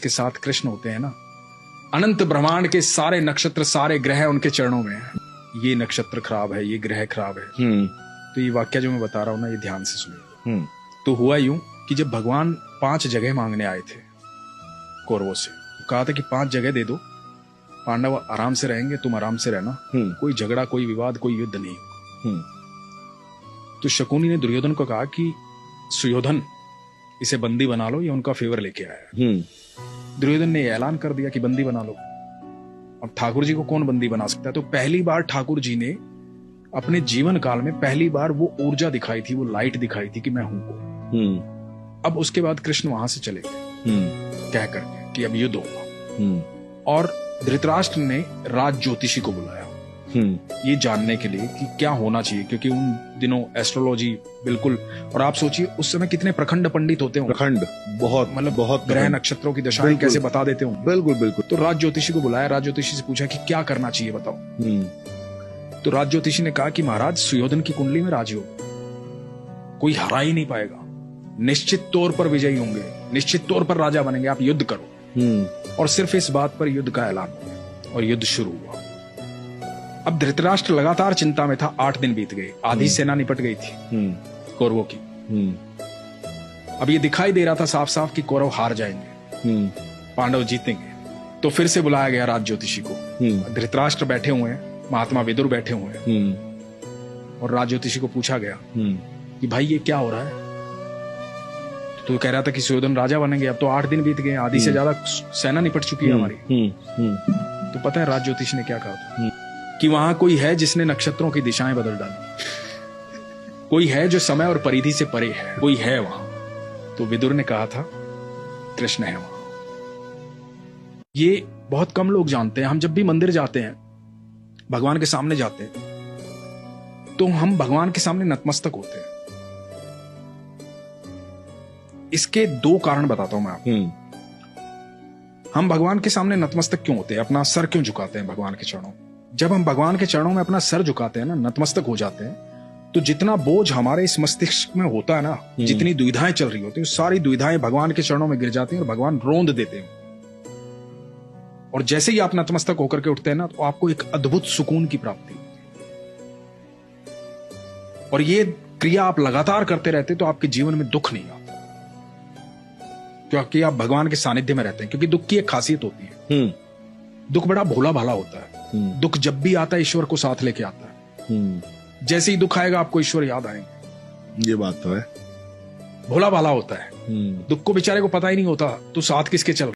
जिसके साथ कृष्ण होते हैं ना, अनंत ब्रह्मांड के सारे नक्षत्र, सारे ग्रह उनके चरणों में हैं। ये नक्षत्र खराब है, ये ग्रह खराब है। तो ये वाक्य जो मैं बता रहा हूं ना, ये ध्यान से सुनिए। तो हुआ यूं कि जब भगवान 5 जगह मांगने आए थे कौरवों से, कहा था कि 5 जगह दे दो, पांडव आराम से रहेंगे, तुम आराम से रहना, कोई झगड़ा, कोई विवाद, कोई युद्ध नहीं। तो शकुनी ने दुर्योधन को कहा कि सुयोधन, इसे बंदी बना लो, ये उनका फेवर लेके आया। दुर्योधन ने ऐलान कर दिया कि बंदी बना लो। अब ठाकुर जी को कौन बंदी बना सकता है? तो पहली बार ठाकुर जी ने अपने जीवन काल में पहली बार वो ऊर्जा दिखाई थी, वो लाइट दिखाई थी कि मैं हूं को। अब उसके बाद कृष्ण वहां से चले गए कह करके कि अब युद्ध होगा। और धृतराष्ट्र ने राज ज्योतिषी को बुलाया ये जानने के लिए कि क्या होना चाहिए, क्योंकि उन दिनों एस्ट्रोलॉजी बिल्कुल, और आप सोचिए उस समय कितने प्रखंड पंडित होते हैं, प्रखंड बहुत, मतलब बहुत ग्रह नक्षत्रों की दशाएं कैसे बता देते हो। बिल्कुल बिल्कुल। तो राज ज्योतिषी को बुलाया, राज ज्योतिषी से पूछा कि क्या करना चाहिए बताओ। तो राज ज्योतिषी ने कहा कि महाराज, सुयोधन की कुंडली में राजयोग, कोई हरा ही नहीं पाएगा, निश्चित तौर पर विजयी होंगे, निश्चित तौर पर राजा बनेंगे, आप युद्ध करो। और सिर्फ इस बात पर युद्ध का ऐलान हुआ और युद्ध शुरू हुआ। अब धृतराष्ट्र लगातार चिंता में था। 8 दिन बीत गए, आधी सेना निपट गई थी कौरवों की। अब ये दिखाई दे रहा था साफ साफ कि कौरव हार जाएंगे, पांडव जीतेंगे। तो फिर से बुलाया गया राज ज्योतिषी को। धृतराष्ट्र बैठे हुए हैं, महात्मा विदुर बैठे हुए हैं, और राज ज्योतिषी को पूछा गया कि भाई ये क्या हो रहा है? तो कह रहा था कि सुयोधन राजा बनेंगे। अब तो 8 दिन बीत गए, आधी से ज्यादा सेना निपट चुकी है हमारी। तो पता है राज ज्योतिषी ने क्या कहा था? कि वहां कोई है जिसने नक्षत्रों की दिशाएं बदल डाली, कोई है जो समय और परिधि से परे है, कोई है वहां। तो विदुर ने कहा था कृष्ण है वहां। ये बहुत कम लोग जानते हैं। हम जब भी मंदिर जाते हैं, भगवान के सामने जाते हैं, तो हम भगवान के सामने नतमस्तक होते हैं। इसके 2 कारण बताता हूं मैं आपको। हम भगवान के सामने नतमस्तक क्यों होते हैं, अपना सर क्यों झुकाते हैं भगवान के चरणों? जब हम भगवान के चरणों में अपना सर झुकाते हैं ना, नतमस्तक हो जाते हैं, तो जितना बोझ हमारे इस मस्तिष्क में होता है ना, जितनी दुविधाएं चल रही होती है, सारी दुविधाएं भगवान के चरणों में गिर जाती हैं और भगवान रोंद देते हैं। और जैसे ही आप नतमस्तक होकर के उठते हैं ना, तो आपको एक अद्भुत सुकून की प्राप्ति होती है। और ये क्रिया आप लगातार करते रहते तो आपके जीवन में दुख नहीं आता, क्योंकि आप भगवान के सानिध्य में रहते हैं। क्योंकि दुख की एक खासियत होती है, दुख बड़ा भोला भाला होता है। दुख जब भी आता है ईश्वर को साथ लेके आता है। जैसे ही दुख आएगा आपको ईश्वर याद आएंगे। ये बात तो है। भोला भाला होता है। दुख को बेचारे को पता ही नहीं होता तो साथ किसके चल